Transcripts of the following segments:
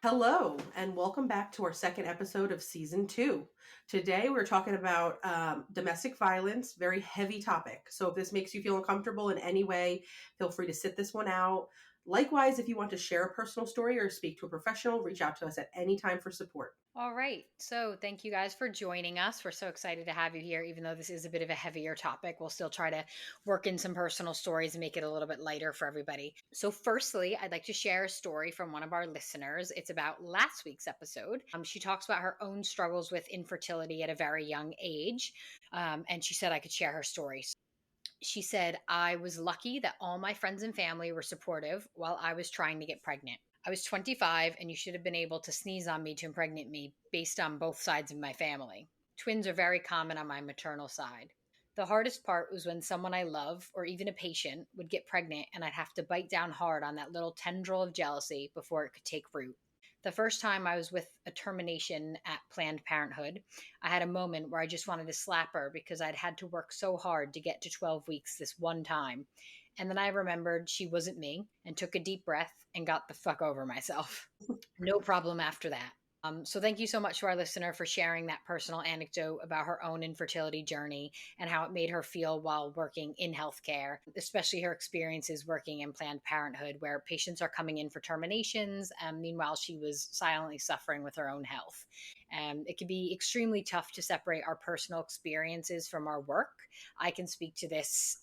Hello, and welcome back to our second episode of season 2. Today, we're talking about domestic violence, very heavy topic. So, if this makes you feel uncomfortable in any way, feel free to sit this one out. Likewise, if you want to share a personal story or speak to a professional, reach out to us at any time for support. All right. So, thank you guys for joining us. We're so excited to have you here. Even though this is a bit of a heavier topic, we'll still try to work in some personal stories and make it a little bit lighter for everybody. So, firstly, I'd like to share a story from one of our listeners. It's about last week's episode. She talks about her own struggles with infertility at a very young age. And she said I could share her story. She said, I was lucky that all my friends and family were supportive while I was trying to get pregnant. I was 25, and you should have been able to sneeze on me to impregnate me based on both sides of my family. Twins are very common on my maternal side. The hardest part was when someone I love, or even a patient, would get pregnant and I'd have to bite down hard on that little tendril of jealousy before it could take root. The first time I was with a termination at Planned Parenthood, I had a moment where I just wanted to slap her because I'd had to work so hard to get to 12 weeks this one time. And then I remembered she wasn't me and took a deep breath and got the fuck over myself. No problem after that. So thank you so much to our listener for sharing that personal anecdote about her own infertility journey and how it made her feel while working in healthcare, especially her experiences working in Planned Parenthood, where patients are coming in for terminations. Meanwhile, she was silently suffering with her own health. It can be extremely tough to separate our personal experiences from our work. I can speak to this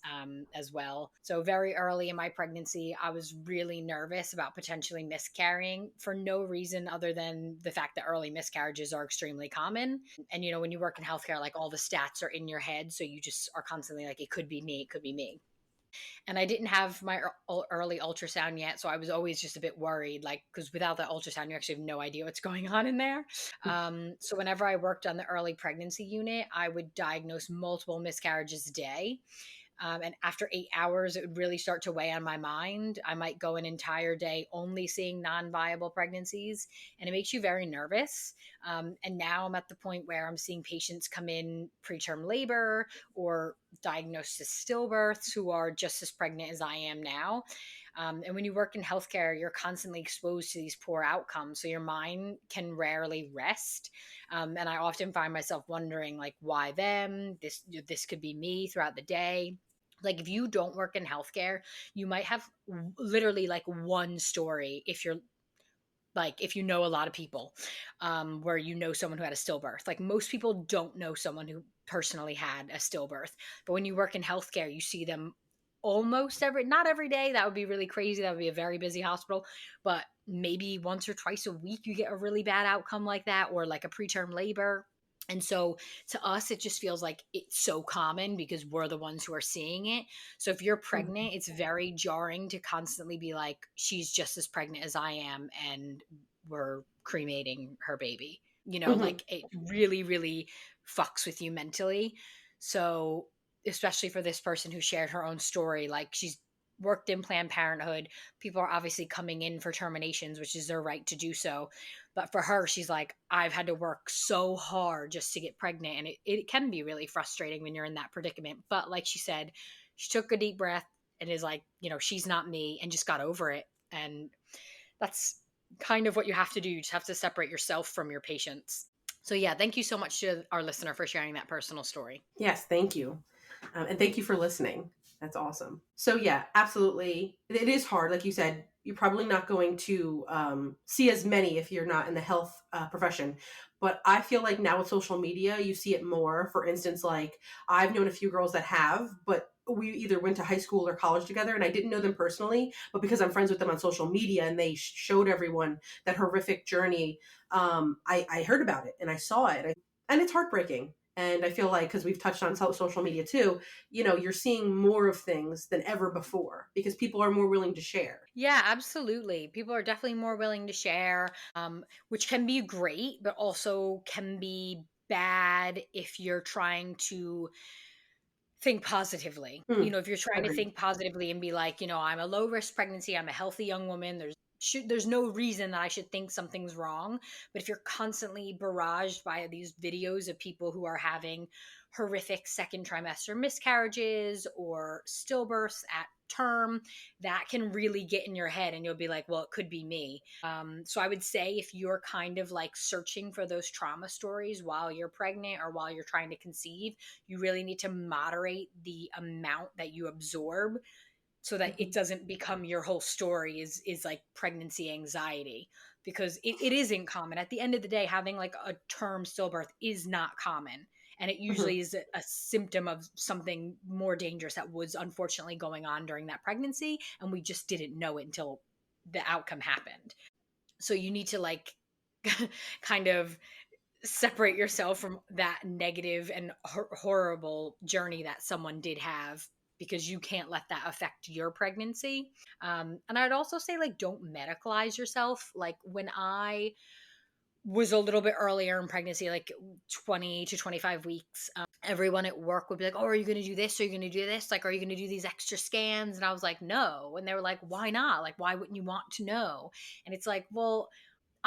as well. So very early in my pregnancy, I was really nervous about potentially miscarrying for no reason other than the fact that early miscarriages are extremely common. And, when you work in healthcare, like all the stats are in your head. So you just are constantly like, it could be me, it could be me. And I didn't have my early ultrasound yet. So I was always just a bit worried, like, because without the ultrasound, you actually have no idea what's going on in there. So whenever I worked on the early pregnancy unit, I would diagnose multiple miscarriages a day. And after 8 hours, it would really start to weigh on my mind. I might go an entire day only seeing non-viable pregnancies, and it makes you very nervous. And now I'm at the point where I'm seeing patients come in preterm labor or diagnosed as stillbirths who are just as pregnant as I am now. And when you work in healthcare, you're constantly exposed to these poor outcomes. So your mind can rarely rest. And I often find myself wondering, like, why them? This could be me throughout the day. Like, if you don't work in healthcare, you might have literally like one story if you know a lot of people, where someone who had a stillbirth. Like, most people don't know someone who personally had a stillbirth. But when you work in healthcare, you see them not every day. That would be really crazy. That would be a very busy hospital. But maybe once or twice a week, you get a really bad outcome like that, or like a preterm labor. And so to us, it just feels like it's so common because we're the ones who are seeing it. So if you're pregnant, it's very jarring to constantly be like, she's just as pregnant as I am, and we're cremating her baby. Mhm. Like, it really, really fucks with you mentally. So especially for this person who shared her own story, like, she's worked in Planned Parenthood. People are obviously coming in for terminations, which is their right to do so. But for her, she's like, I've had to work so hard just to get pregnant. And it can be really frustrating when you're in that predicament. But like she said, she took a deep breath and is like, she's not me, and just got over it. And that's kind of what you have to do. You just have to separate yourself from your patients. So yeah, thank you so much to our listener for sharing that personal story. Yes, thank you. And thank you for listening. That's awesome. So, yeah, absolutely. It is hard. Like you said, you're probably not going to see as many if you're not in the health profession. But I feel like now with social media, you see it more. For instance, like, I've known a few girls that have, but we either went to high school or college together, and I didn't know them personally, but because I'm friends with them on social media and they showed everyone that horrific journey, I heard about it and I saw it. And it's heartbreaking. And I feel like, because we've touched on social media too, you're seeing more of things than ever before because people are more willing to share. Yeah, absolutely. People are definitely more willing to share, which can be great, but also can be bad if you're trying to think positively. Hmm. If you're trying to Agreed. think positively and be like, I'm a low risk pregnancy, I'm a healthy young woman, there's no reason that I should think something's wrong. But if you're constantly barraged by these videos of people who are having horrific second trimester miscarriages or stillbirths at term, that can really get in your head and you'll be like, well, it could be me. So I would say if you're kind of like searching for those trauma stories while you're pregnant or while you're trying to conceive, you really need to moderate the amount that you absorb so that it Mhm. doesn't become your whole story is like pregnancy anxiety, because it isn't common. At the end of the day, having like a term stillbirth is not common, and it Mhm. usually is a symptom of something more dangerous that was unfortunately going on during that pregnancy, and we just didn't know it until the outcome happened. So you need to like kind of separate yourself from that negative and horrible journey that someone did have, because you can't let that affect your pregnancy. And I'd also say, like, don't medicalize yourself. Like, when I was a little bit earlier in pregnancy, like 20 to 25 weeks, everyone at work would be like, oh, are you going to do this? Are you going to do this? Like, are you going to do these extra scans? And I was like, no. And they were like, why not? Like, why wouldn't you want to know? And it's like, well,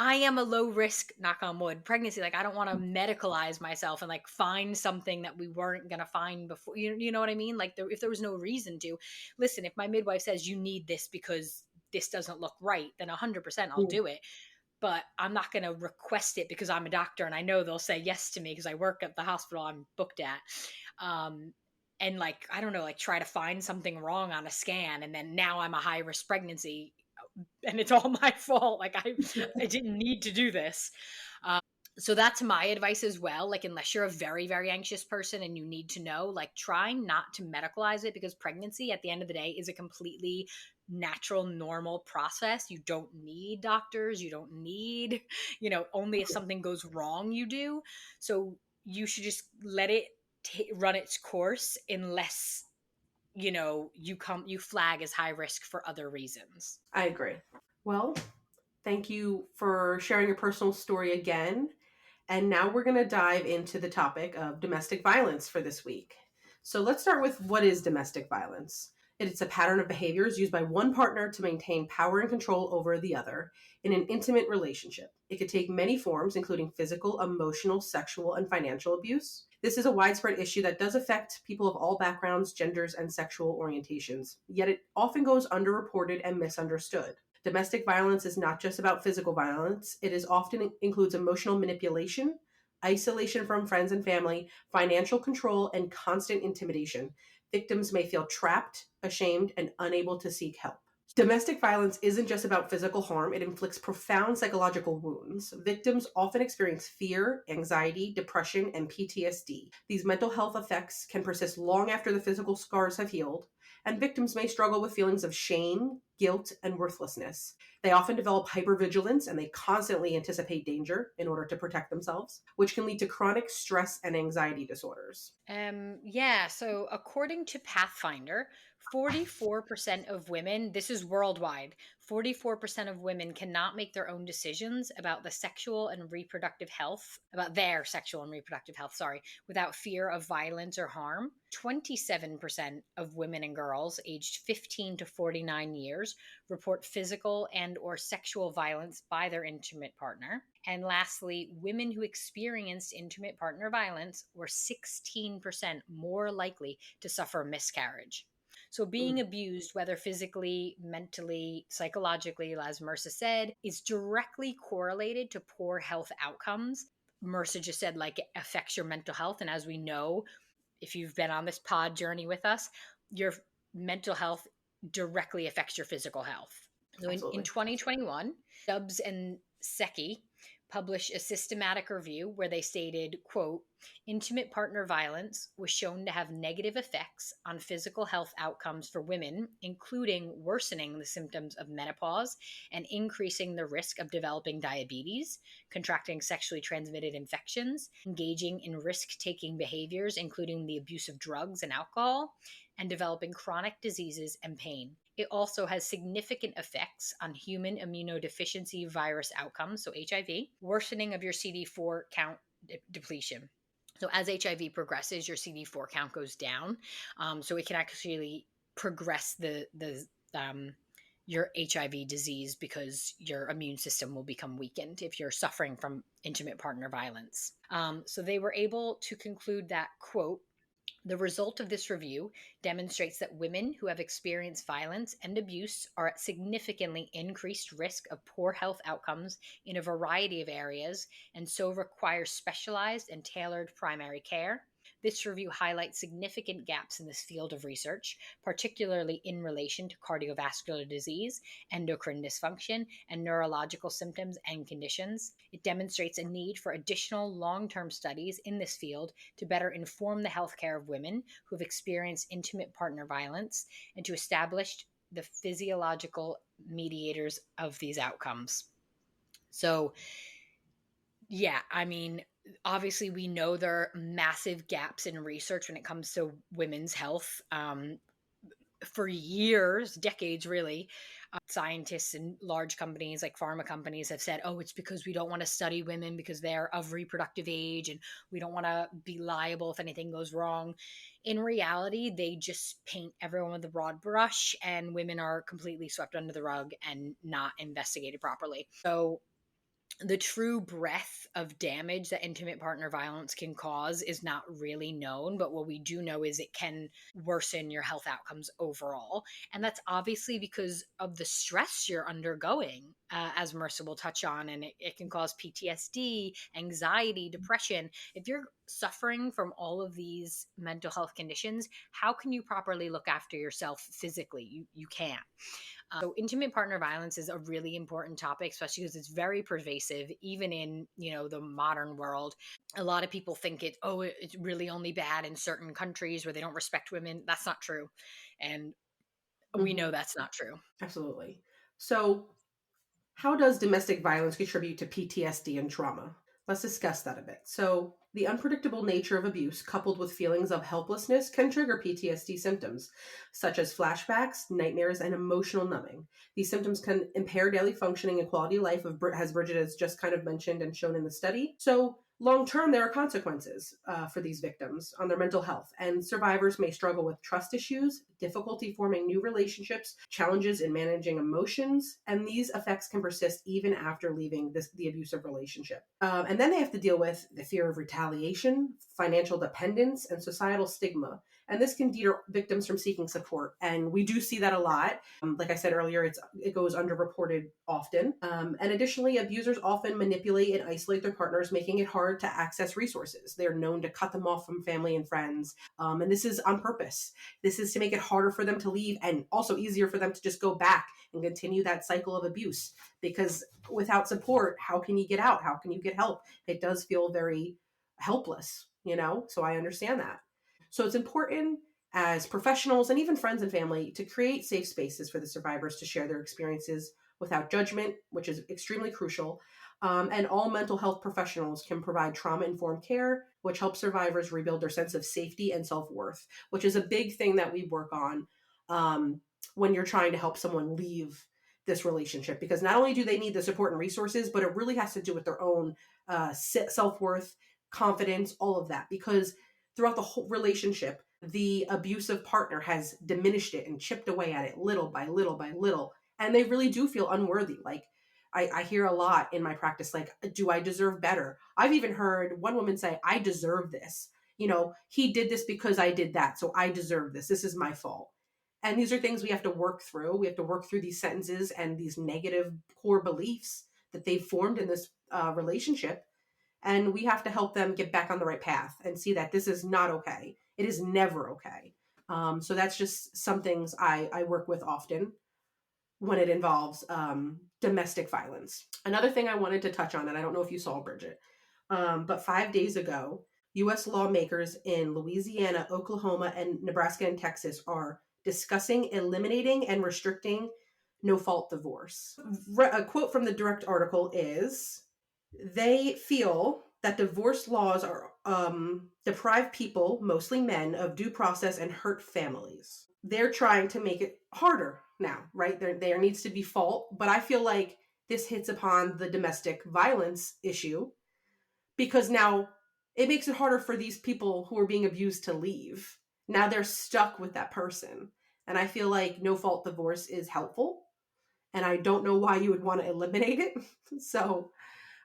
I am a low risk, knock on wood, pregnancy. Like, I don't want to medicalize myself and like find something that we weren't going to find before. You know what I mean? Like, if there was no reason to listen, if my midwife says you need this because this doesn't look right, then 100% I'll Mhm. do it. But I'm not going to request it because I'm a doctor and I know they'll say yes to me because I work at the hospital I'm booked at. Um, and like, I don't know, like try to find something wrong on a scan. And then now I'm a high risk pregnancy and it's all my fault. Like, I didn't need to do this. So that's my advice as well. Like, unless you're a very, very anxious person and you need to know, like, try not to medicalize it, because pregnancy at the end of the day is a completely natural, normal process. You don't need doctors. You don't need, only if something goes wrong, you do. So you should just let it run its course, unless, you flag as high risk for other reasons. I agree. Well, thank you for sharing your personal story again. And now we're going to dive into the topic of domestic violence for this week. So let's start with what is domestic violence? It's a pattern of behaviors used by one partner to maintain power and control over the other in an intimate relationship. It could take many forms, including physical, emotional, sexual, and financial abuse. This is a widespread issue that does affect people of all backgrounds, genders, and sexual orientations, yet it often goes underreported and misunderstood. Domestic violence is not just about physical violence. It is often includes emotional manipulation, isolation from friends and family, financial control, and constant intimidation. Victims may feel trapped, ashamed, and unable to seek help. Domestic violence isn't just about physical harm, it inflicts profound psychological wounds. Victims often experience fear, anxiety, depression, and PTSD. These mental health effects can persist long after the physical scars have healed, and victims may struggle with feelings of shame, guilt, and worthlessness. They often develop hypervigilance and they constantly anticipate danger in order to protect themselves, which can lead to chronic stress and anxiety disorders. Yeah, so according to Pathfinder, 44% of women, this is worldwide, 44% of women cannot make their own decisions about their sexual and reproductive health, sorry, without fear of violence or harm. 27% of women and girls aged 15 to 49 years report physical and or sexual violence by their intimate partner. And lastly, women who experienced intimate partner violence were 16% more likely to suffer miscarriage. So, being Mm, abused, whether physically, mentally, psychologically, as Marissa said, is directly correlated to poor health outcomes. Marissa just said, like, it affects your mental health. And as we know, if you've been on this pod journey with us, your mental health directly affects your physical health. So in absolutely. 2021, Stubbs and Secchi published a systematic review where they stated, quote, intimate partner violence was shown to have negative effects on physical health outcomes for women, including worsening the symptoms of menopause and increasing the risk of developing diabetes, contracting sexually transmitted infections, engaging in risk taking behaviors, including the abuse of drugs and alcohol, and developing chronic diseases and pain. It also has significant effects on human immunodeficiency virus outcomes, so HIV, worsening of your CD4 count depletion. So as HIV progresses, your CD4 count goes down. So it can actually progress the your HIV disease, because your immune system will become weakened if you're suffering from intimate partner violence. So they were able to conclude that, quote, The result of this review demonstrates that women who have experienced violence and abuse are at significantly increased risk of poor health outcomes in a variety of areas and so require specialized and tailored primary care. This review highlights significant gaps in this field of research, particularly in relation to cardiovascular disease, endocrine dysfunction, and neurological symptoms and conditions. It demonstrates a need for additional long term studies in this field to better inform the healthcare of women who have experienced intimate partner violence and to establish the physiological mediators of these outcomes. So, yeah, I mean, obviously, we know there are massive gaps in research when it comes to women's health. For years, decades really, scientists and large companies like pharma companies have said, oh, it's because we don't want to study women because they're of reproductive age and we don't want to be liable if anything goes wrong. In reality, they just paint everyone with a broad brush, and women are completely swept under the rug and not investigated properly. So, the true breadth of damage that intimate partner violence can cause is not really known, but what we do know is it can worsen your health outcomes overall. And that's obviously because of the stress you're undergoing, as Marissa will touch on, and it can cause PTSD, anxiety, depression. If you're suffering from all of these mental health conditions, how can you properly look after yourself physically? You can't. So intimate partner violence is a really important topic, especially because it's very pervasive, even in, the modern world. A lot of people think it's really only bad in certain countries where they don't respect women. That's not true. And we know Mm-hmm. that's not true. Absolutely. So, how does domestic violence contribute to PTSD and trauma? Let's discuss that a bit. So, the unpredictable nature of abuse, coupled with feelings of helplessness, can trigger PTSD symptoms, such as flashbacks, nightmares, and emotional numbing. These symptoms can impair daily functioning and quality of life, as Bridget has just kind of mentioned and shown in the study. So, long term, there are consequences for these victims on their mental health, and survivors may struggle with trust issues, difficulty forming new relationships, challenges in managing emotions, and these effects can persist even after leaving the abusive relationship. And then they have to deal with the fear of retaliation, financial dependence, and societal stigma. And this can deter victims from seeking support. And we do see that a lot. Like I said earlier, it goes underreported often. And additionally, abusers often manipulate and isolate their partners, making it hard to access resources. They're known to cut them off from family and friends. And this is on purpose. This is to make it harder for them to leave and also easier for them to just go back and continue that cycle of abuse. Because without support, how can you get out? How can you get help? It does feel very helpless, So I understand that. So it's important as professionals and even friends and family to create safe spaces for the survivors to share their experiences without judgment, which is extremely crucial. And all mental health professionals can provide trauma informed care, which helps survivors rebuild their sense of safety and self worth, which is a big thing that we work on when you're trying to help someone leave this relationship. Because not only do they need the support and resources, but it really has to do with their own self worth, confidence, all of that. Because throughout the whole relationship, the abusive partner has diminished it and chipped away at it little by little by little. And they really do feel unworthy. Like, I hear a lot in my practice, like, do I deserve better? I've even heard one woman say, I deserve this. He did this because I did that. So I deserve this. This is my fault. And these are things we have to work through. We have to work through these sentences and these negative core beliefs that they've formed in this relationship. And we have to help them get back on the right path and see that this is not okay. It is never okay. So that's just some things I work with often when it involves domestic violence. Another thing I wanted to touch on, and I don't know if you saw, Bridget, but 5 days ago, U.S. lawmakers in Louisiana, Oklahoma, and Nebraska and Texas are discussing eliminating and restricting no-fault divorce. A quote from the direct article is, they feel that divorce laws are deprive people, mostly men, of due process and hurt families. They're trying to make it harder now, right? There needs to be fault, but I feel like this hits upon the domestic violence issue because now it makes it harder for these people who are being abused to leave. Now they're stuck with that person. And I feel like no fault divorce is helpful. And I don't know why you would want to eliminate it. So,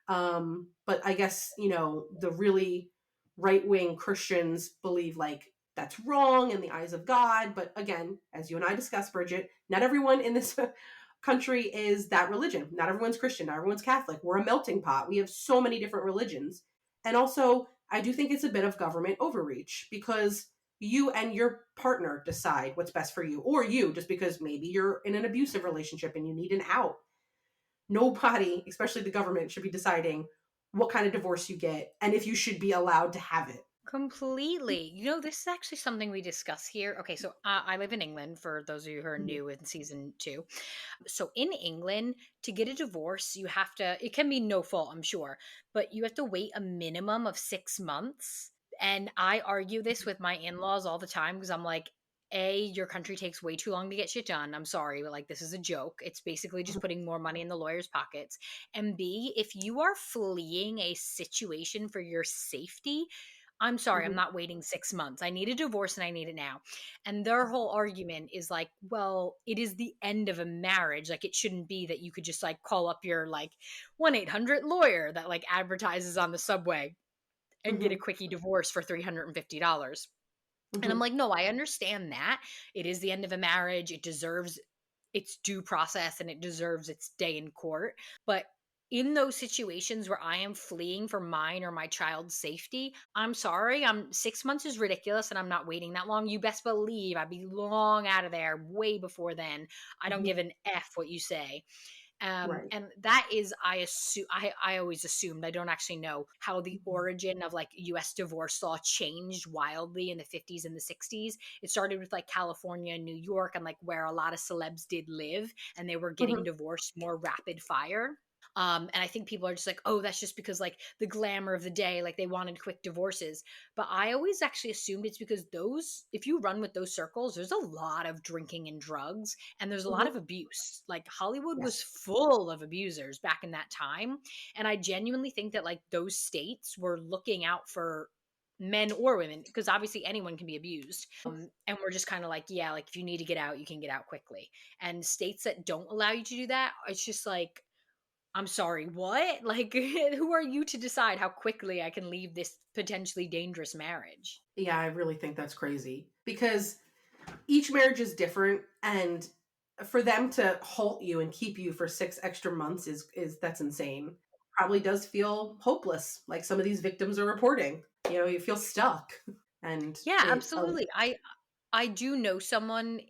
but I guess, the really right wing Christians believe like that's wrong in the eyes of God. But again, as you and I discussed, Bridget, not everyone in this country is that religion. Not everyone's Christian, not everyone's Catholic. We're a melting pot. We have so many different religions. And also, I do think it's a bit of government overreach, because you and your partner decide what's best for you, or you, just because maybe you're in an abusive relationship and you need an out. Nobody, especially the government, should be deciding what kind of divorce you get and if you should be allowed to have it. Completely. This is actually something we discuss here. Okay, so I live in England for those of you who are Mhm. new in season 2. So in England, to get a divorce, you have to, it can be no fault, I'm sure, but you have to wait a minimum of 6 months. And I argue this with my in laws all the time because I'm like, A, your country takes way too long to get shit done. I'm sorry, but like, this is a joke. It's basically just putting more money in the lawyer's pockets. And B, if you are fleeing a situation for your safety, I'm sorry, I'm Mhm. not waiting 6 months. I need a divorce and I need it now. And their whole argument is like, well, it is the end of a marriage. Like, it shouldn't be that you could just like call up your like 1-800 lawyer that like advertises on the subway and get a Mhm. quickie divorce for $350. And I'm Mhm. like, no, I understand that. It is the end of a marriage. It deserves its due process and it deserves its day in court. But in those situations where I am fleeing for mine or my child's safety, I'm sorry. I'm 6 months is ridiculous and I'm not waiting that long. You best believe I'd be long out of there way before then. I don't Mhm. give an F what you say. Right. And that is, I assume, I always assumed, I don't actually know how the Mhm. origin of like US divorce law changed wildly in the 50s and the 60s. It started with like California and New York and like where a lot of celebs did live and they were getting Mhm. divorced more rapid fire. And I think people are just like, oh, that's just because like the glamour of the day, like they wanted quick divorces. But I always actually assumed it's because those, if you run with those circles, there's a lot of drinking and drugs and there's a lot Mhm. of abuse. Like Hollywood was Yes. full of abusers back in that time. And I genuinely think that like those states were looking out for men or women because obviously anyone can be abused. And we're just kind of like, yeah, like if you need to get out, you can get out quickly. And states that don't allow you to do that, it's just like, I'm sorry, what? Like, who are you to decide how quickly I can leave this potentially dangerous marriage? Yeah, I really think that's crazy, because each marriage is different, and for them to halt you and keep you for 6 extra months is that's insane. Probably does feel hopeless, like some of these victims are reporting. You feel stuck, and Yeah, it absolutely. I do know someone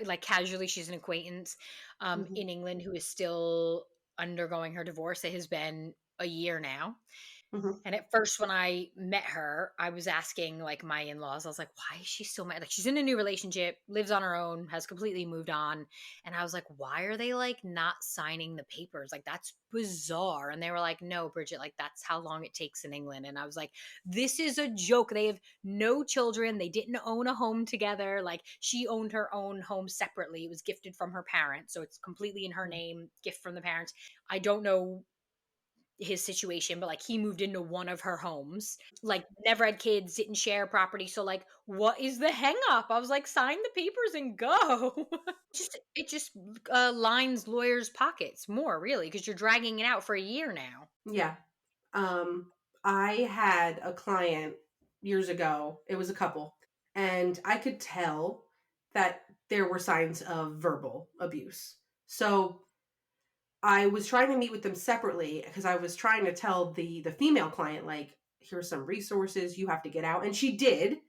like casually, she's an acquaintance Mhm. in England who is still undergoing her divorce. It has been a year now. Mhm. And at first, when I met her, I was asking like my in laws, I was like, why is she so mad? Like, she's in a new relationship, lives on her own, has completely moved on. And I was like, why are they like not signing the papers? Like, that's bizarre. And they were like, no, Bridget, like, that's how long it takes in England. And I was like, this is a joke. They have no children. They didn't own a home together. Like, she owned her own home separately. It was gifted from her parents. So it's completely in her name, gift from the parents. I don't know his situation, but like he moved into one of her homes, like never had kids, didn't share property. So like, what is the hang up? I was like, sign the papers and go. It just lines lawyers' pockets more, really, because you're dragging it out for a year now. Yeah. Um, I had a client years ago. It was a couple, and I could tell that there were signs of verbal abuse. So I was trying to meet with them separately, because I was trying to tell the female client, like, here's some resources, you have to get out. And she did,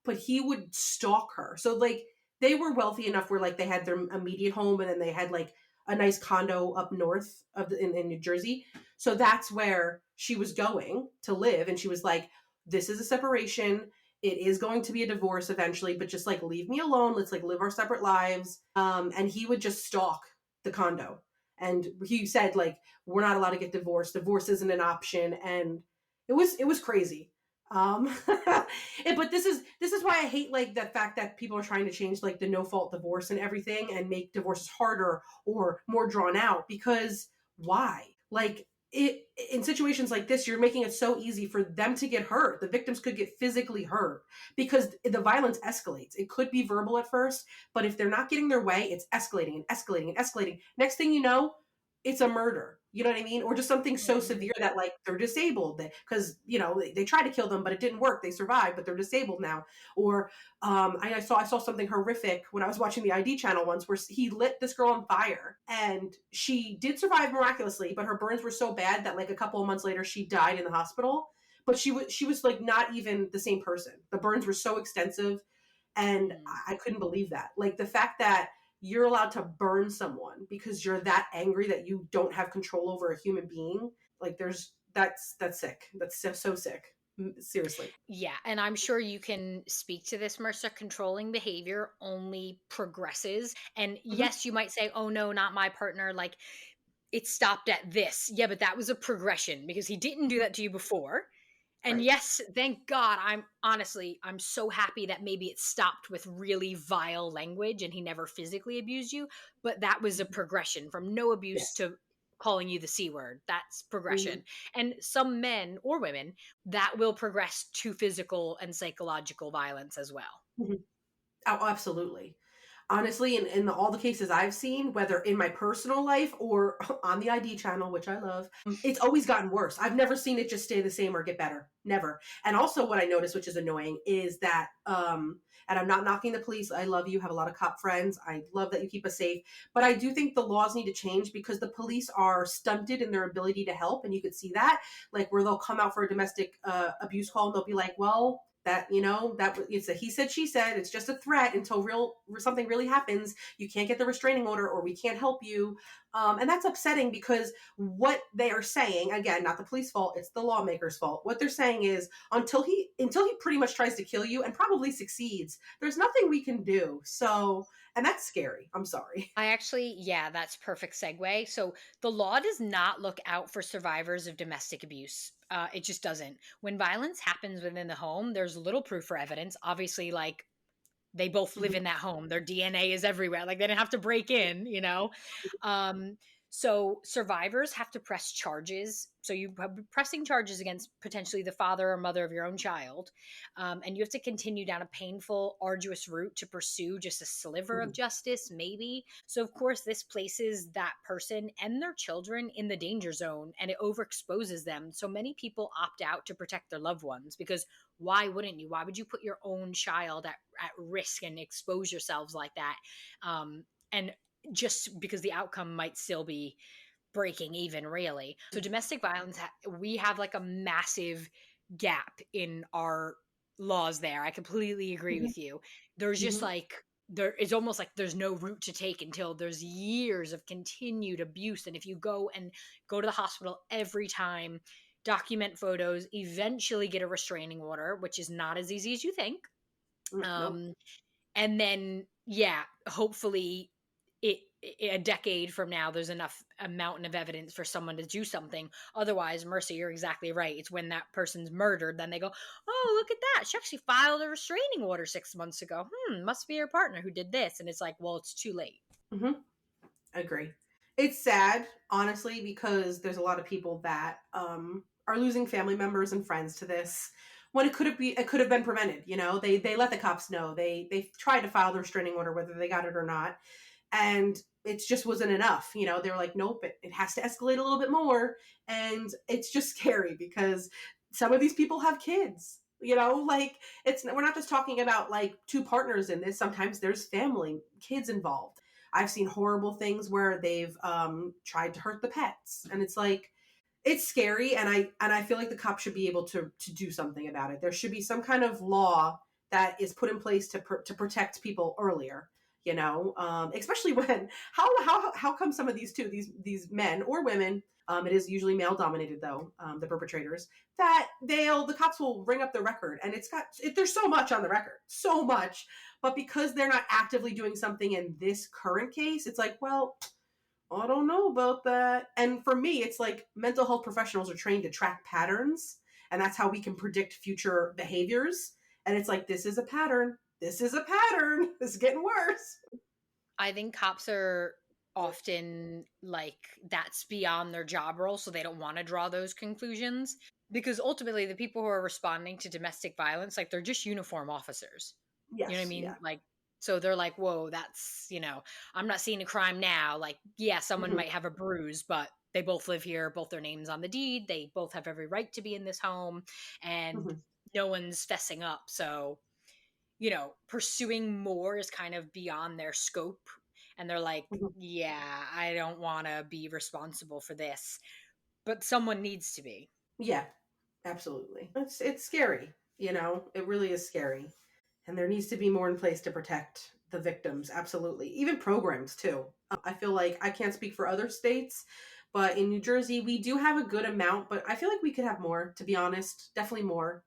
but he would stalk her. So like they were wealthy enough where like they had their immediate home, and then they had like a nice condo up north in New Jersey. So that's where she was going to live, and she was like, this is a separation. It is going to be a divorce eventually, but just like leave me alone. Let's like live our separate lives. And he would just stalk the condo. And he said like, we're not allowed to get divorced. Divorce isn't an option. And it was crazy. But this is why I hate like the fact that people are trying to change like the no fault divorce and everything, and make divorces harder or more drawn out, because why? Like it in situations like this, you're making it so easy for them to get hurt. The victims could get physically hurt because the violence escalates. It could be verbal at first, but if they're not getting their way, it's escalating and escalating and escalating. Next thing you know, it's a murder. You know what I mean? Or just something so Mhm. severe that like they're disabled because they tried to kill them, but it didn't work. They survived, but they're disabled now. Or I saw something horrific when I was watching the ID channel once, where he lit this girl on fire, and she did survive miraculously, but her burns were so bad that like a couple of months later she died in the hospital. But she was like not even the same person. The burns were so extensive, and Mhm. I couldn't believe that. Like the fact that you're allowed to burn someone because you're that angry that you don't have control over a human being. Like that's sick. That's so sick. Seriously. Yeah, and I'm sure you can speak to this, Mercer. Controlling behavior only progresses. And Hmm. yes, you might say, oh no, not my partner. Like it stopped at this. Yeah, but that was a progression because he didn't do that to you before. And Right. yes, thank God. I'm so happy that maybe it stopped with really vile language and he never physically abused you. But that was a progression from no abuse Yes. to calling you the C word. That's Hmm. progression. And some men or women that will progress to physical and psychological violence as well. Hmm. Oh, absolutely. Honestly, in all the cases I've seen, whether in my personal life or on the ID channel, which I love, it's always gotten worse. I've never seen it just stay the same or get better. Never. And also, what I noticed, which is annoying, is that, and I'm not knocking the police. I love you. Have a lot of cop friends. I love that you keep us safe. But I do think the laws need to change because the police are stunted in their ability to help. And you could see that, like, where they'll come out for a domestic abuse call and they'll be like, well, that it's a he said she said, it's just a threat until real something really happens. You can't get the restraining order or we can't help you. And that's upsetting because what they are saying, again, not the police fault, it's the lawmakers fault. What they're saying is until he pretty much tries to kill you and probably succeeds, there's nothing we can do. So, and that's scary. I'm sorry. I actually, yeah, that's perfect segue. So the law does not look out for survivors of domestic abuse. It just doesn't. When violence happens within the home, there's little proof or evidence. Obviously, like they both live Mhm. in that home. Their DNA is everywhere. Like they didn't have to break in. Um, so survivors have to press charges. So you have pressing charges against potentially the father or mother of your own child. And you have to continue down a painful, arduous route to pursue just a sliver of Mhm. justice, maybe. So, of course, this places that person and their children in the danger zone and it overexposes them. So many people opt out to protect their loved ones because why wouldn't you? Why would you put your own child at risk and expose yourselves like that? And just because the outcome might still be breaking even, really. So domestic violence, we have like a massive gap in our laws there. I completely agree Mhm. with you. There's just Mhm. like there is almost like there's no route to take until there's years of continued abuse. And if you go to the hospital every time, document photos, eventually get a restraining order, which is not as easy as you think. Nope. Um, and then yeah, hopefully it a decade from now there's enough a mountain of evidence for someone to do something. Otherwise, Mercy, you're exactly right. It's when that person's murdered, then they go, oh, look at that, she actually filed a restraining order 6 months ago. Must be her partner who did this. And it's like, well, it's too late. Hmm. Agree. It's sad, honestly, because there's a lot of people that are losing family members and friends to this. When it could have been prevented. They let the cops know. They tried to file the restraining order, whether they got it or not, and it just wasn't enough. They were like, nope, it has to escalate a little bit more, and it's just scary because some of these people have kids. Like we're not just talking about like two partners in this. Sometimes there's family, kids involved. I've seen horrible things where they've tried to hurt the pets, and it's like it's scary. And I feel like the cops should be able to do something about it. There should be some kind of law that is put in place to protect people earlier. Especially when how come some of these men or women, it is usually male dominated though, the perpetrators, that the cops will ring up the record and there's so much on the record, so much, but because they're not actively doing something in this current case, it's like, well, I don't know about that. And for me, it's like mental health professionals are trained to track patterns, and that's how we can predict future behaviors. And it's like, this is a pattern. This is a pattern. This is getting worse. I think cops are often like that's beyond their job role, so they don't want to draw those conclusions because ultimately the people who are responding to domestic violence, like they're just uniform officers. You know what I Yes, mean? yeah. Like So they're like, whoa, that's, I'm not seeing a crime now. Like, yeah, someone Mhm. might have a bruise, but they both live here, both their names on the deed. They both have every right to be in this home, and Mhm. no one's fessing up. So, pursuing more is kind of beyond their scope. And they're like, Mhm. yeah, I don't want to be responsible for this, but someone needs to be. Yeah, absolutely. It's scary, it really is scary. And there needs to be more in place to protect the victims, absolutely. Even programs too. I feel like I can't speak for other states, but in New Jersey we do have a good amount, but I feel like we could have more, to be honest, definitely more.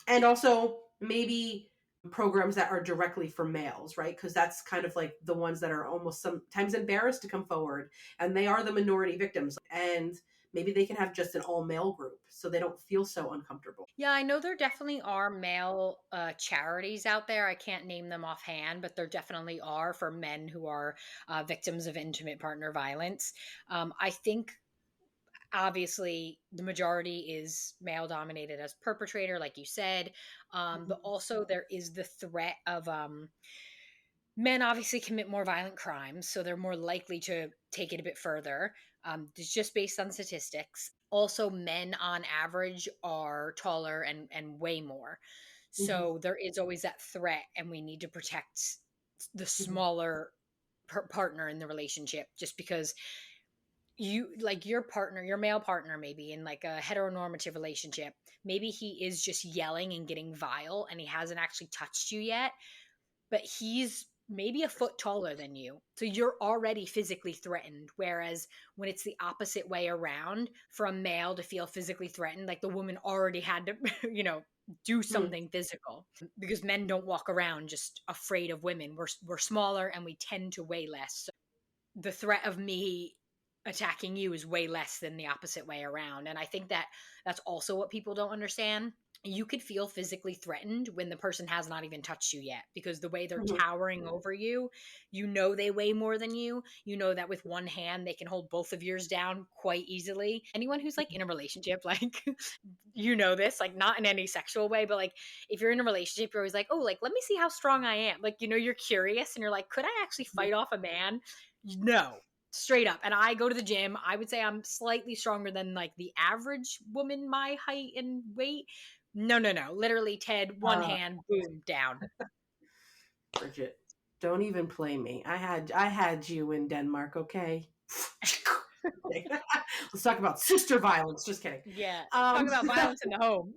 And also maybe programs that are directly for males, right? Because that's kind of like the ones that are almost sometimes embarrassed to come forward, and they are the minority victims. And maybe they can have just an all male group so they don't feel so uncomfortable. Yeah, I know there definitely are male charities out there. I can't name them offhand, but there definitely are for men who are victims of intimate partner violence. I think obviously the majority is male dominated as perpetrator, like you said, but also there is the threat of men obviously commit more violent crimes, so they're more likely to take it a bit further. It's just based on statistics. Also, men on average are taller and weigh more. Hmm. So there is always that threat, and we need to protect the Hmm. smaller partner in the relationship just because you like your partner, your male partner, maybe in like a heteronormative relationship, maybe he is just yelling and getting vile and he hasn't actually touched you yet, but he's maybe a foot taller than you. So you're already physically threatened. Whereas when it's the opposite way around, for a male to feel physically threatened, like the woman already had to, do Hmm. something physical because men don't walk around just afraid of women. We're smaller and we tend to weigh less. So the threat of me attacking you is way less than the opposite way around. And I think that that's also what people don't understand. You could feel physically threatened when the person has not even touched you yet because the way they're Hmm. towering over you, they weigh more than you. You know that with one hand they can hold both of yours down quite easily. Anyone who's like in a relationship, like this, like not in any sexual way, but like if you're in a relationship, you're always like, oh, like let me see how strong I am. Like, you're curious and you're like, could I actually fight off a man? No, straight up. And I go to the gym. I would say I'm slightly stronger than like the average woman my height and weight. No, no, no. Literally, Ted, one Uh, hand, boom, down. Bridget, don't even play me. I had you in Denmark, okay? Let's talk about sister violence. Just kidding. Yeah. Um, Talk about violence in the home.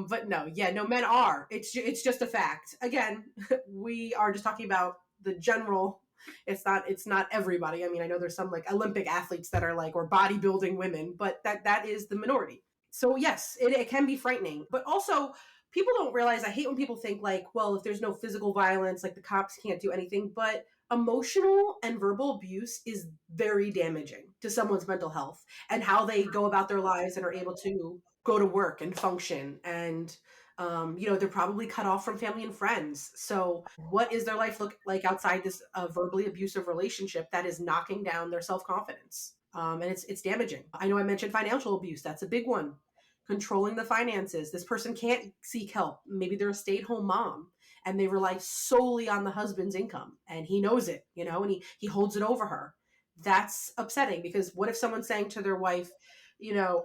but no, yeah, no, men are. It's just a fact. Again, we are just talking about the general. It's not everybody. I mean, I know there's some like Olympic athletes that are like or bodybuilding women, but that is the minority. So yes, it can be frightening, but also people don't realize. I hate when people think like, well, if there's no physical violence, like the cops can't do anything, but emotional and verbal abuse is very damaging to someone's mental health and how they go about their lives and are able to go to work and function. And they're probably cut off from family and friends. So what is their life look like outside this verbally abusive relationship that is knocking down their self-confidence? And it's damaging. I know I mentioned financial abuse. That's a big one. Controlling the finances. This person can't seek help. Maybe they're a stay-at-home mom and they rely solely on the husband's income, and he knows it, and he holds it over her. That's upsetting, because what if someone's saying to their wife,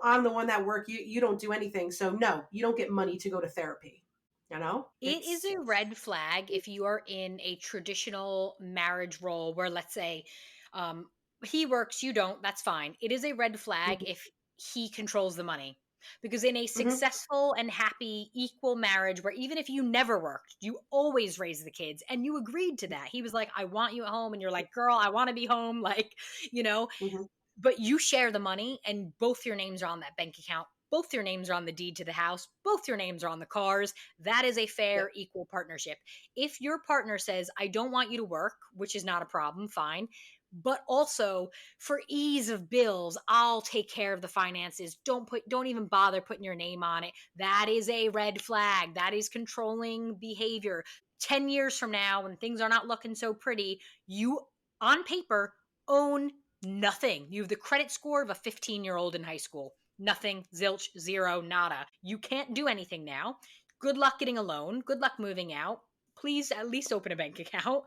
I'm the one that work, you don't do anything, so no, you don't get money to go to therapy. It is It's a red flag if you are in a traditional marriage role where, let's say, um, he works, you don't, that's fine. It is a red flag if he controls the money. Because in a Mhm. successful and happy equal marriage where even if you never worked, you always raise the kids and you agreed to that. He was like, I want you at home. And you're like, girl, I want to be home. Like, you know, Mhm. but you share the money and both your names are on that bank account. Both your names are on the deed to the house. Both your names are on the cars. That is a Yeah. fair, equal partnership. If your partner says, I don't want you to work, which is not a problem, fine. But also for ease of bills, I'll take care of the finances. Don't even bother putting your name on it. That is a red flag. That is controlling behavior. 10 years from now, when things are not looking so pretty, you on paper own nothing. You have the credit score of a 15-year-old in high school. Nothing, zilch, zero, nada. You can't do anything now. Good luck getting a loan. Good luck moving out. Please at least open a bank account.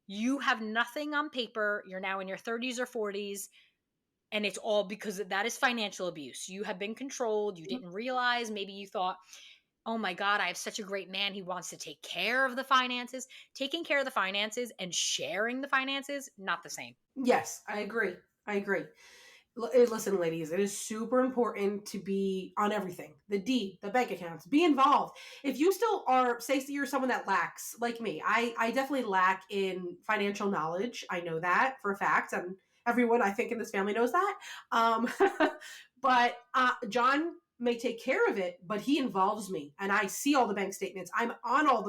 You have nothing on paper. You're now in your 30s or 40s. And it's all because that is financial abuse. You have been controlled. You didn't realize. Maybe you thought, oh my God, I have such a great man. He wants to take care of the finances. Taking care of the finances and sharing the finances, not the same. Yes, I agree. I agree. Listen, ladies, it is super important to be on everything. The deed, the bank accounts, be involved. If you still are, say you're someone that lacks, like me, I definitely lack in financial knowledge. I know that for a fact. And everyone I think in this family knows that. Um, but John may take care of it, but he involves me and I see all the bank statements. I'm on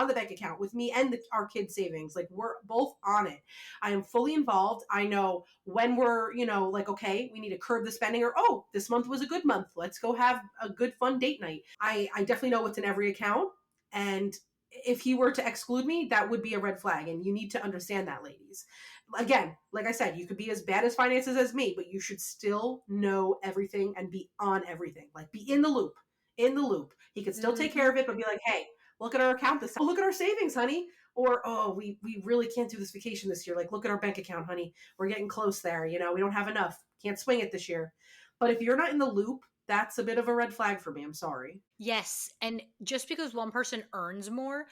the bank account with me and our kids' savings. Like we're both on it. I am fully involved. I know when we're, like, okay, we need to curb the spending, or, oh, this month was a good month. Let's go have a good, fun date night. I definitely know what's in every account. And if he were to exclude me, that would be a red flag. And you need to understand that, ladies. Again, like I said, you could be as bad as finances as me, but you should still know everything and be on everything. Like, be in the loop. In the loop. He could still take care of it, but be like, hey, look at our account this time. Oh, look at our savings, honey. Or, oh, we really can't do this vacation this year. Like, look at our bank account, honey. We're getting close there. We don't have enough. Can't swing it this year. But if you're not in the loop, that's a bit of a red flag for me. I'm sorry. Yes. And just because one person earns more,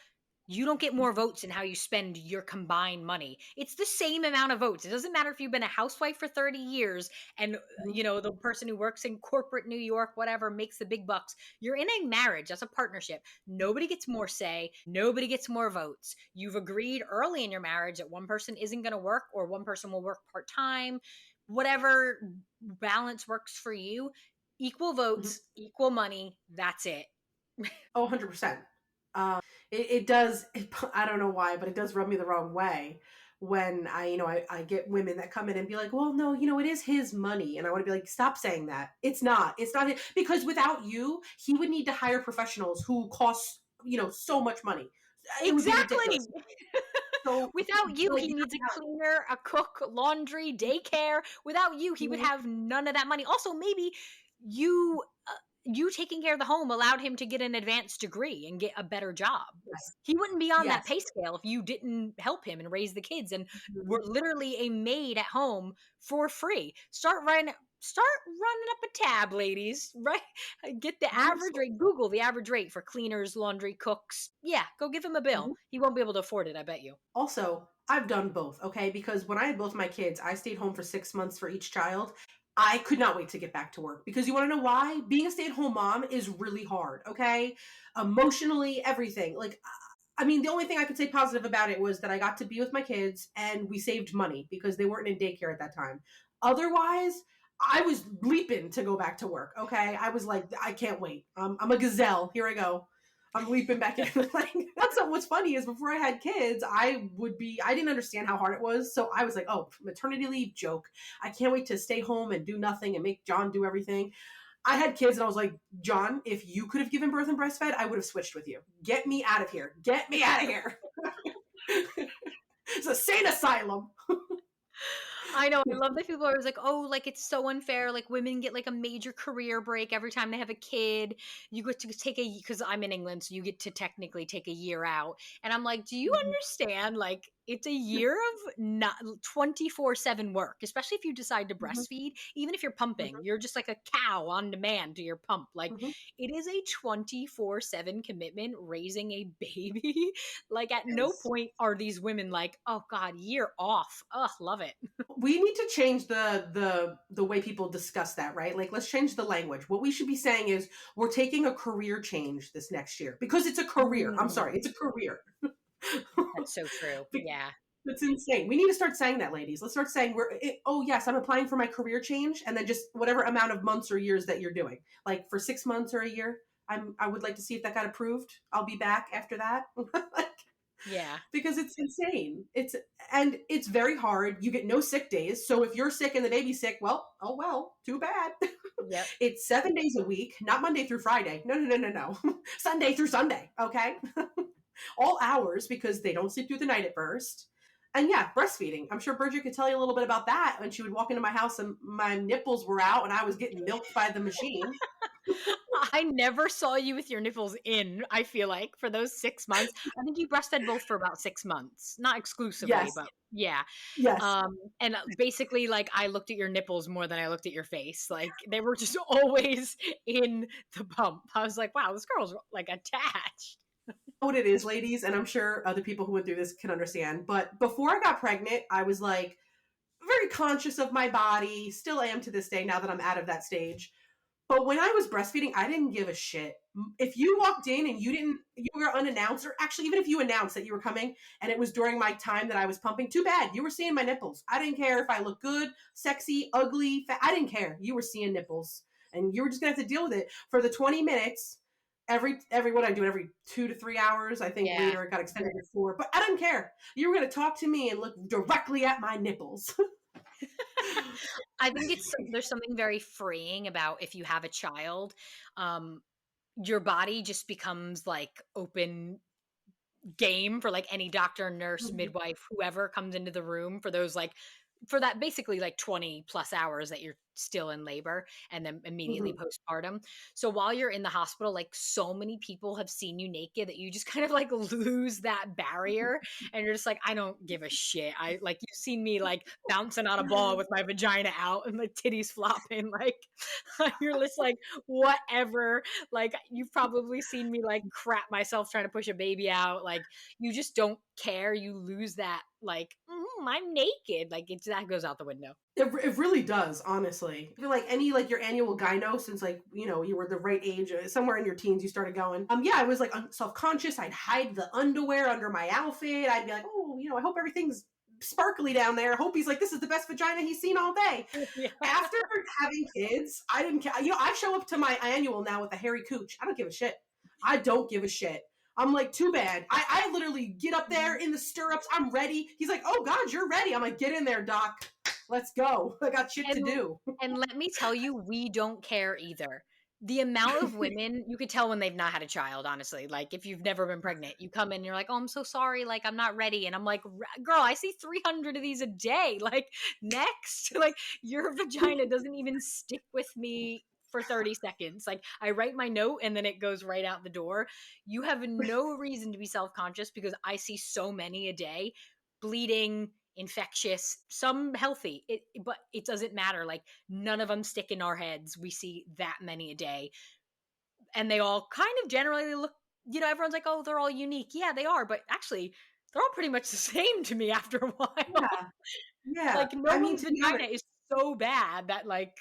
you don't get more votes in how you spend your combined money. It's the same amount of votes. It doesn't matter if you've been a housewife for 30 years and, the person who works in corporate New York, whatever, makes the big bucks. You're in a marriage. That's a partnership. Nobody gets more say. Nobody gets more votes. You've agreed early in your marriage that one person isn't going to work or one person will work part-time. Whatever balance works for you. Equal votes, equal money. That's it. Oh, 100%. It does, I don't know why, but it does rub me the wrong way when I get women that come in and be like, well, no, it is his money. And I want to be like, stop saying that. It's not his, because without you, he would need to hire professionals who cost, so much money. It would be ridiculous. Exactly. So Without you, like, he needs a cleaner, a cook, laundry, daycare. Without you, he would have none of that money. Also, maybe you taking care of the home allowed him to get an advanced degree and get a better job. yes, He wouldn't be on that yes. pay scale if you didn't help him and raise the kids and Mhm. were literally a maid at home for free. Start running up a tab, ladies, right? Get the average rate. Google the average rate for cleaners, laundry, cooks. Yeah, go give him a bill. Mhm. He won't be able to afford it, I bet you. Also, I've done both, okay? Because when I had both my kids, I stayed home for 6 months for each child. I could not wait to get back to work because you want to know why? Being a stay-at-home mom is really hard, okay? Emotionally, everything. Like, I mean, the only thing I could say positive about it was that I got to be with my kids and we saved money because they weren't in daycare at that time. Otherwise, I was leaping to go back to work, okay? I was like, I can't wait. I'm a gazelle. Here I go. I'm leaping back in. Like, that's what's funny is before I had kids, I didn't understand how hard it was. So I was like, oh, maternity leave, joke. I can't wait to stay home and do nothing and make John do everything. I had kids and I was like, John, if you could have given birth and breastfed, I would have switched with you. Get me out of here. Get me out of here. It's a sane asylum. I know. I love that people are always like, oh, like it's so unfair. Like women get like a major career break every time they have a kid. You get to take because I'm in England, so you get to technically take a year out. And I'm like, do you understand? Like it's a year of not 24/7 work, especially if you decide to Mhm. breastfeed. Even if you're pumping, Mhm. you're just like a cow on demand to your pump. Like Mhm. it is a 24/7 commitment raising a baby. Like at no Yes. point are these women like, oh God, year off. Ugh, love it. We need to change the way people discuss that, right? Like, let's change the language. What we should be saying is we're taking a career change this next year because it's a career. I'm Mm. sorry, it's a career. That's so true. Yeah. That's insane. We need to start saying that, ladies. Let's start saying oh yes, I'm applying for my career change, and then just whatever amount of months or years that you're doing, like for 6 months or a year. I would like to see if that got approved. I'll be back after that. Like, Yeah. because it's insane. It's very hard. You get no sick days. So if you're sick and the baby's sick, well, oh well, too bad. Yep. It's 7 days a week, not Monday through Friday. No. Sunday through Sunday. Okay. All hours because they don't sleep through the night at first. And yeah, breastfeeding. I'm sure Bridget could tell you a little bit about that when she would walk into my house and my nipples were out and I was getting milked by the machine. I never saw you with your nipples in, I feel like, for those 6 months. I think you breastfed both for about 6 months. Not exclusively, Yes, but yeah. yes. And basically, like, I looked at your nipples more than I looked at your face. Like, they were just always in the pump. I was like, wow, this girl's, like, attached. What it is, ladies, and I'm sure other people who went through this can understand. But before I got pregnant, I was like very conscious of my body, still am to this day now that I'm out of that stage. But when I was breastfeeding, I didn't give a shit. If you walked in and you were unannounced, or actually even if you announced that you were coming and it was during my time that I was pumping, too bad. You were seeing my nipples. I didn't care if I looked good, sexy, ugly, fat. I didn't care. You were seeing nipples. And you were just gonna have to deal with it for the 20 minutes. Every what I do every 2 to 3 hours. I think Yeah. later it got extended to 4, but I didn't care. You were gonna talk to me and look directly at my nipples. I think there's something very freeing about if you have a child, um, your body just becomes like open game for like any doctor, nurse, midwife, whoever comes into the room for those like for that basically like 20 plus hours that you're still in labor and then immediately Mhm. postpartum. So while you're in the hospital, like so many people have seen you naked that you just kind of like lose that barrier and you're just like, I don't give a shit. I like you've seen me like bouncing on a ball with my vagina out and the titties flopping. Like you're just like, whatever. Like you've probably seen me like crap myself trying to push a baby out. Like you just don't care. You lose that like I'm naked. Like it's that goes out the window. It really does, honestly. I feel like any like your annual gyno since like you were the right age, somewhere in your teens you started going. Yeah, I was like self conscious. I'd hide the underwear under my outfit. I'd be like, oh, I hope everything's sparkly down there. I hope he's like this is the best vagina he's seen all day. Yeah. After having kids, I didn't care. I show up to my annual now with a hairy cooch. I don't give a shit. I don't give a shit. I'm like, too bad. I literally get up there in the stirrups. I'm ready. He's like, oh God, you're ready. I'm like, get in there, doc. Let's go. I got shit to And do. and let me tell you, we don't care either. The amount of women you could tell when they've not had a child, honestly. Like if you've never been pregnant, you come in and you're like, "Oh, I'm so sorry, like I'm not ready." And I'm like, "Girl, I see 300 of these a day. Like next." Like your vagina doesn't even stick with me for 30 seconds. Like I write my note and then it goes right out the door. You have no reason to be self-conscious because I see so many a day bleeding, infectious, some healthy. But it doesn't matter. Like none of them stick in our heads. We see that many a day, and they all kind of generally look. Everyone's like, "Oh, they're all unique." Yeah, they are, but actually, they're all pretty much the same to me after a while. Yeah. Yeah. Like no I mean, one's to be vagina honest, is so bad that like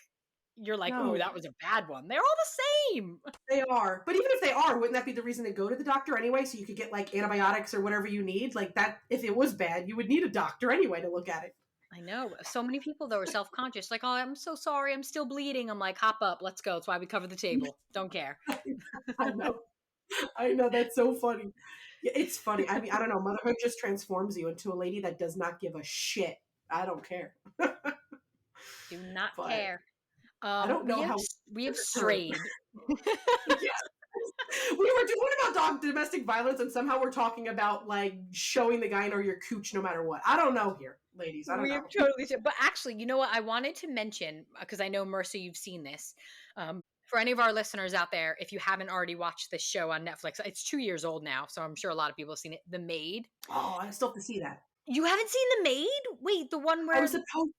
you're like, "Oh, no, that was a bad one." They're all the same. they are. But even if they are, wouldn't that be the reason to go to the doctor anyway? So you could get like antibiotics or whatever you need? Like that, if it was bad, you would need a doctor anyway to look at it. I know. So many people though are self-conscious. Like, "Oh, I'm so sorry. I'm still bleeding." I'm like, "Hop up. Let's go." That's why we cover the table. Don't care. I know. I know. That's so funny. Yeah, it's funny. I mean, I don't know. Motherhood just transforms you into a lady that does not give a shit. I don't care. Do not But care. I don't We know have how we have her. strayed. Yeah. We were talking about domestic violence, and somehow we're talking about like showing the guy or your cooch no matter what. I don't know here, ladies. I don't We have know. totally but actually, you know what? I wanted to mention because I know Mercy, you've seen this. For any of our listeners out there, if you haven't already watched this show on Netflix, it's 2 years old now, so I'm sure a lot of people have seen it. The Maid. Oh, I still have to see that. You haven't seen The Maid? Wait, the one I was where supposed.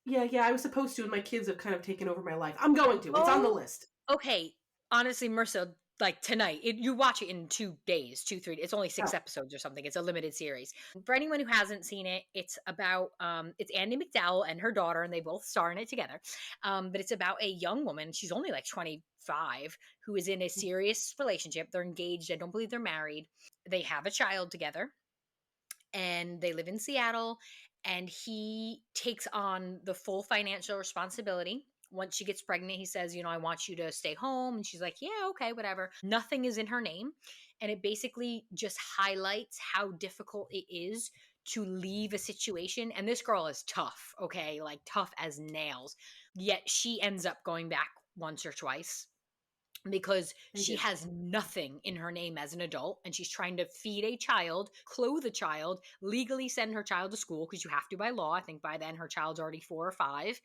Yeah, yeah, I was supposed to, and my kids have kind of taken over my life. I'm going to. It's on the oh, list. okay. Honestly, Mercer, like tonight, you watch it in 2 days, 2, 3. It's only Oh, 6 episodes or something. It's a limited series. For anyone who hasn't seen it, it's about it's Andy McDowell and her daughter, and they both star in it together. But it's about a young woman. She's only like 25, who is in a serious relationship. They're engaged. I don't believe they're married. They have a child together and they live in Seattle, and he takes on the full financial responsibility. Once she gets pregnant, he says, I want you to stay home. And she's like, yeah, okay, whatever. Nothing is in her name. And it basically just highlights how difficult it is to leave a situation. And this girl is tough, okay? Like tough as nails. Yet she ends up going back once or twice, because They she do. has nothing in her name as an adult, and she's trying to feed a child, clothe a child, legally send her child to school because you have to by law. I think by then her child's already 4 or 5.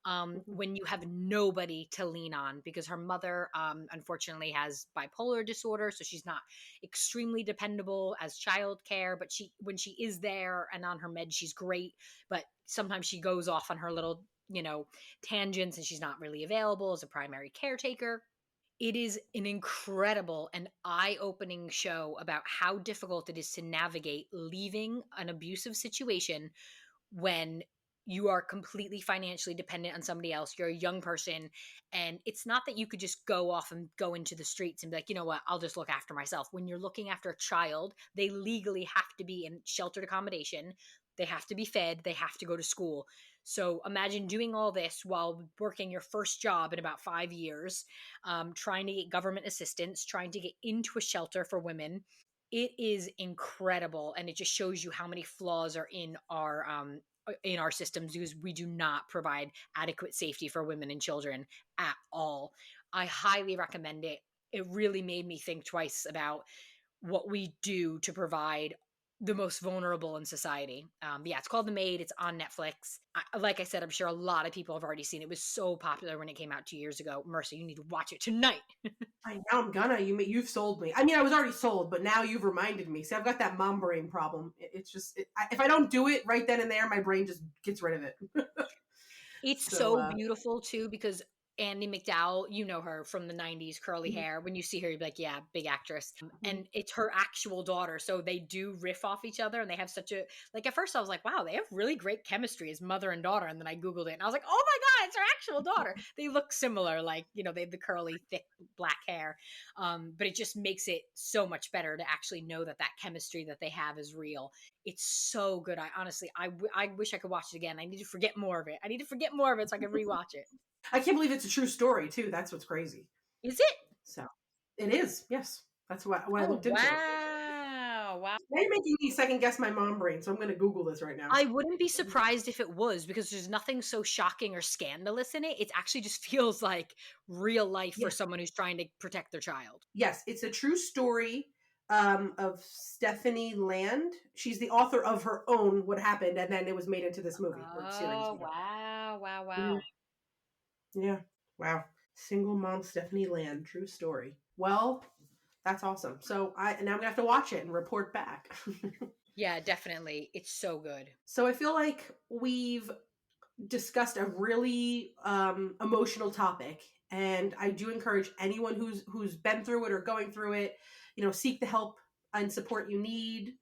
Mhm. When you have nobody to lean on because her mother, unfortunately, has bipolar disorder, so she's not extremely dependable as childcare. But when she is there and on her meds, she's great. But sometimes she goes off on her little, tangents, and she's not really available as a primary caretaker. It is an incredible and eye-opening show about how difficult it is to navigate leaving an abusive situation when you are completely financially dependent on somebody else. You're a young person, and it's not that you could just go off and go into the streets and be like, you know what, I'll just look after myself. When you're looking after a child, they legally have to be in sheltered accommodation. They have to be fed. They have to go to school. So imagine doing all this while working your first job in about 5 years, trying to get government assistance, trying to get into a shelter for women. It is incredible, and it just shows you how many flaws are in our systems because we do not provide adequate safety for women and children at all. I highly recommend it. It really made me think twice about what we do to provide the most vulnerable in society. Yeah, it's called The Maid. It's on Netflix. Like I said, I'm sure a lot of people have already seen it. It was so popular when it came out 2 years ago. Mercy, you need to watch it tonight. Now I'm gonna. You've sold me. I mean, I was already sold, but now you've reminded me. See, I've got that mom brain problem. It's just if I don't do it right then and there, my brain just gets rid of it. It's So, so beautiful too because Andy McDowell, you know her from the 90s, curly mhm, hair. When you see her, you're like, yeah, big actress. mhm. And it's her actual daughter. So they do riff off each other and they have such a, like, at first I was like, wow, they have really great chemistry as mother and daughter. And then I Googled it and I was like, oh my God, it's her actual daughter. They look similar. Like, they have the curly, thick black hair. But it just makes it so much better to actually know that that chemistry that they have is real. It's so good. I honestly, I wish I could watch it again. I need to forget more of it. I need to forget more of it so I can rewatch it. I can't believe it's a true story too. That's what's crazy. Is it? So it is. Yes, that's what when I Oh looked into it. wow, wow. Now you're making me second guess my mom brain, so I'm going to Google this right now. I wouldn't be surprised if it was because there's nothing so shocking or scandalous in it. It actually just feels like real life for Yes, someone who's trying to protect their child. yes, it's a true story of Stephanie Land. She's the author of her own What Happened, and then it was made into this movie or series. Oh wow, wow, Mhm. wow. Yeah. Wow. Single mom Stephanie Land, true story. Well, that's awesome. So I now I'm gonna have to watch it and report back. Yeah, definitely. It's so good. So I feel like we've discussed a really emotional topic, and I do encourage anyone who's been through it or going through it, seek the help and support you need.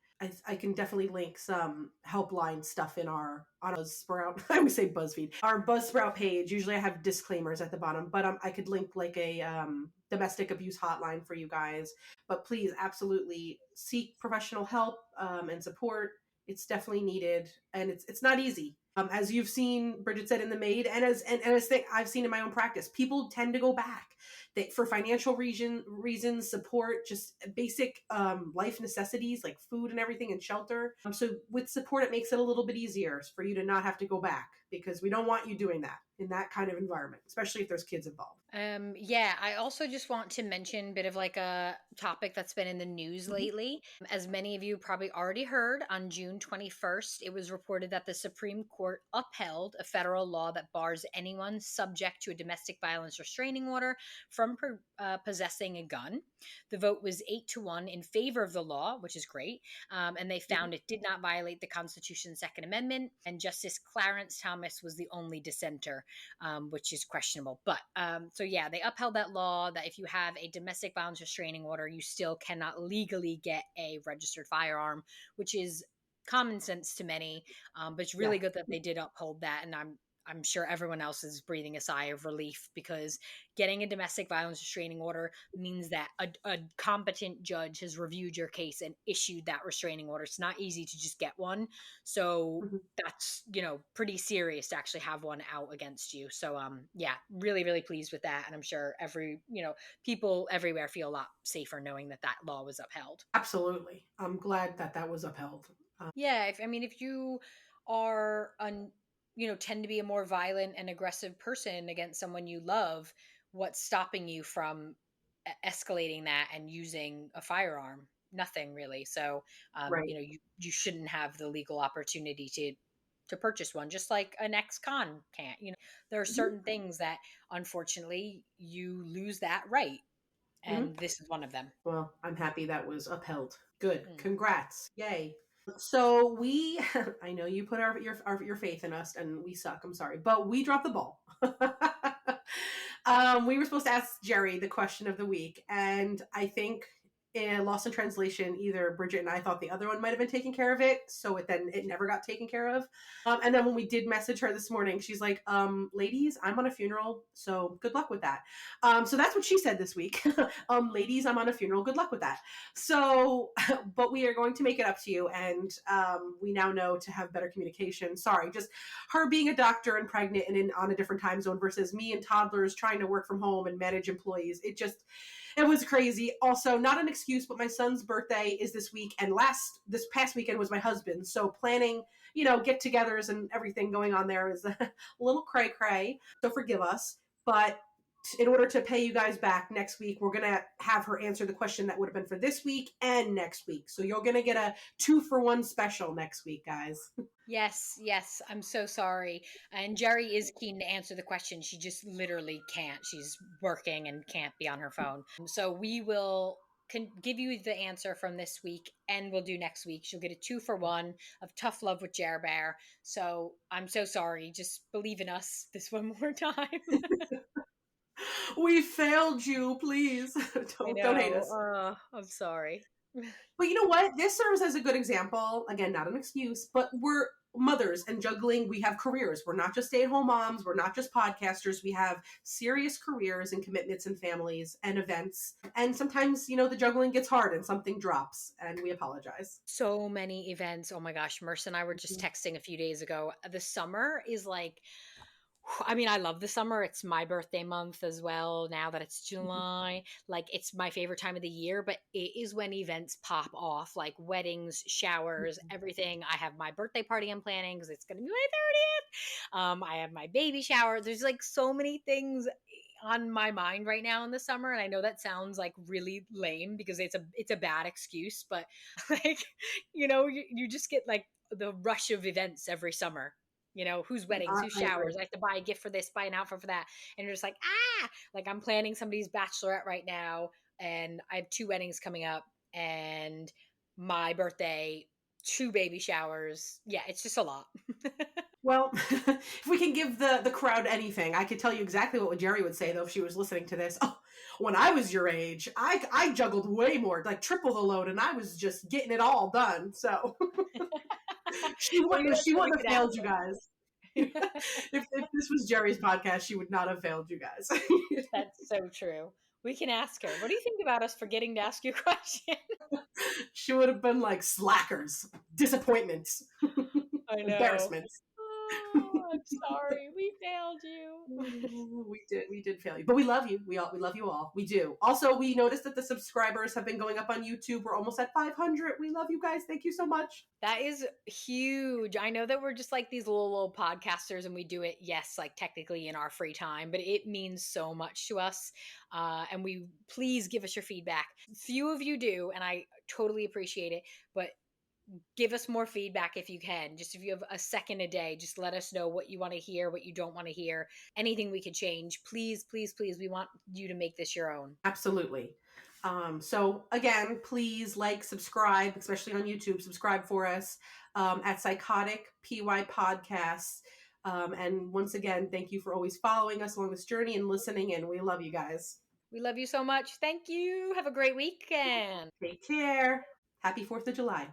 I can definitely link some helpline stuff in our on Buzzsprout. I always say BuzzFeed. Our Buzzsprout page. Usually, I have disclaimers at the bottom, but I could link like a domestic abuse hotline for you guys. But please, absolutely seek professional help and support. It's definitely needed, and it's not easy. As you've seen, Bridget said in The Maid, and as I've seen in my own practice, people tend to go back for financial reasons, support, just basic life necessities like food and everything, and shelter. So with support, it makes it a little bit easier for you to not have to go back because we don't want you doing that in that kind of environment, especially if there's kids involved. Yeah, I also just want to mention a bit of like a topic that's been in the news Mhm. lately. As many of you probably already heard, on June 21st, it was reported that the Supreme Court upheld a federal law that bars anyone subject to a domestic violence restraining order from possessing a gun. The vote was 8-1 in favor of the law, which is great. And they Mhm. found it did not violate the Constitution's Second Amendment. And Justice Clarence Thomas was the only dissenter, which is questionable. But so yeah, they upheld that law that if you have a domestic violence restraining order, you still cannot legally get a registered firearm, which is common sense to many. But it's Yeah. really good that they did uphold that, and I'm sure everyone else is breathing a sigh of relief because getting a domestic violence restraining order means that a competent judge has reviewed your case and issued that restraining order. It's not easy to just get one. So Mhm. that's pretty serious to actually have one out against you. So yeah, really really pleased with that, and I'm sure every people everywhere feel a lot safer knowing that that law was upheld. Absolutely. I'm glad that that was upheld. Yeah, I mean, if you are tend to be a more violent and aggressive person against someone you love, what's stopping you from escalating that and using a firearm. Nothing really. So, Right. you shouldn't have the legal opportunity to purchase one, just like an ex-con can't. There are Mhm. certain things that unfortunately you lose that right, Mhm. and this is one of them. Well, I'm happy that was upheld. Good. Mm. Congrats. Yay. So we, I know you put your faith in us, and we suck. I'm sorry, but we dropped the ball. We were supposed to ask Jerry the question of the week, and I think in Lost in Translation, either Bridget and I thought the other one might have been taking care of it, so it never got taken care of. And then when we did message her this morning, she's like, "Ladies, I'm on a funeral, so good luck with that." So that's what she said this week. Ladies, I'm on a funeral. Good luck with that. So, but we are going to make it up to you, and we now know to have better communication. Sorry, just her being a doctor and pregnant and on a different time zone versus me and toddlers trying to work from home and manage employees. It was crazy. Also, not an excuse, but my son's birthday is this week, and this past weekend was my husband's. So planning, get-togethers and everything going on there is a little cray cray. So forgive us, but in order to pay you guys back next week, we're going to have her answer the question that would have been for this week and next week. So you're going to get a 2-for-1 special next week, guys. Yes, yes. I'm so sorry. And Jerry is keen to answer the question. She just literally can't. She's working and can't be on her phone. So we will give you the answer from this week and we'll do next week. She'll get a 2-for-1 of Tough Love with Jer Bear. So I'm so sorry. Just believe in us this one more time. We failed you, please. I Don't hate know. us. I'm sorry. But you know what? This serves as a good example. Again, not an excuse, but we're mothers and juggling. We have careers. We're not just stay at home moms. We're not just podcasters. We have serious careers and commitments and families and events. And sometimes, the juggling gets hard and something drops, and we apologize. So many events. Oh my gosh. Merce and I were just texting a few days ago. The summer is like, I mean, I love the summer. It's my birthday month as well. Now that it's July, like it's my favorite time of the year, but it is when events pop off, like weddings, showers, everything. I have my birthday party I'm planning because it's going to be my 30th. I have my baby shower. There's like so many things on my mind right now in the summer, and I know that sounds like really lame because it's a bad excuse, but like you just get like the rush of events every summer. Whose weddings, whose I agree. showers. I have to buy a gift for this, buy an outfit for that. And you're just like, like I'm planning somebody's bachelorette right now. And I have 2 weddings coming up and my birthday, 2 baby showers. Yeah, it's just a lot. Well, if we can give the crowd anything, I could tell you exactly what Jerry would say though if she was listening to this. Oh, when I was your age, I juggled way more, like triple the load, and I was just getting it all done. So she Maybe wouldn't that's she what we wouldn't could have ask failed you guys. If this was Jerry's podcast, she would not have failed you guys. That's so true. We can ask her. What do you think about us forgetting to ask you a question? She would have been like slackers, disappointments, I know. embarrassments. Oh, I'm sorry. We failed you. We did fail you, but we love you. We love you all. We do. Also, we noticed that the subscribers have been going up on YouTube. We're almost at 500. We love you guys. Thank you so much. That is huge. I know that we're just like these little podcasters and we do it, yes, like technically in our free time, but it means so much to us. And we please give us your feedback. Few of you do, and I totally appreciate it, but give us more feedback if you can. Just if you have a second a day, just let us know what you want to hear, what you don't want to hear, anything we could change. Please, please, please. We want you to make this your own. Absolutely. So again, please subscribe, especially on YouTube. Subscribe for us at Psychotic PY Podcasts. And once again, thank you for always following us along this journey and listening. And we love you guys. We love you so much. Thank you. Have a great weekend. Take care. Happy 4th of July.